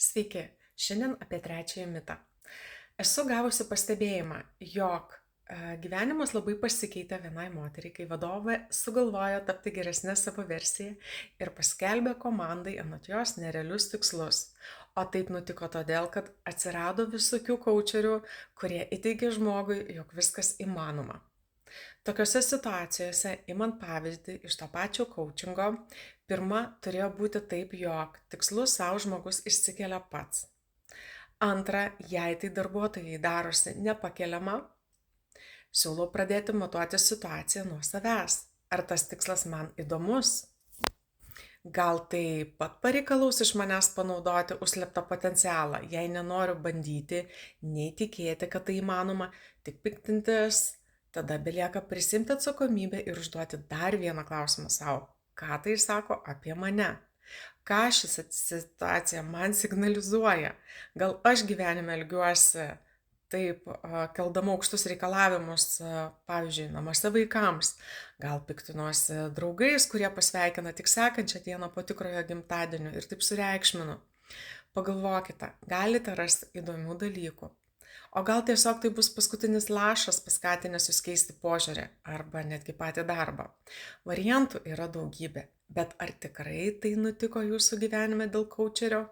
Sveiki, šiandien apie trečiąjį mitą. Esu gavusi pastebėjimą, jog gyvenimas labai pasikeitė vienai moteriai, kai vadovė sugalvojo tapti geresnė savo versija ir paskelbė komandai anot jos nerealius tikslus. O taip nutiko todėl, kad atsirado visokių kaučerių, kurie įteigė žmogui, jog viskas įmanoma. Tokiose situacijose, imant pavyzdį iš to pačio coachingo, pirma turėjo būti taip, jog tikslus savo žmogus išsikelia pats. Antra, jei tai darbuotojai darosi nepakeliama, siūlau pradėti matuoti situaciją nuo savęs. Ar tas tikslas man įdomus? Gal tai pat pareikalaus iš manęs panaudoti užslėptą potencialą, jei nenoriu bandyti, nei tikėti, kad tai įmanoma, tik piktintis, tada belieka prisimti atsakomybę ir užduoti dar vieną klausimą savo. Ką tai sako apie mane? Ką ši situacija man signalizuoja? Gal aš gyvenime elgiuosi taip, keldama aukštus reikalavimus, pavyzdžiui, namuose vaikams. Gal piktinuosi draugais, kurie pasveikina tik sekančią dieną po tikrojo gimtadienio ir taip sureikšminu. Pagalvokite, galite rasti įdomių dalykų. O gal tiesiog tai bus paskutinis lašas paskatinęs jūs keisti požiūrį arba netgi patį darbą. Variantų yra daugybė, bet ar tikrai tai nutiko jūsų gyvenime dėl kaučerio?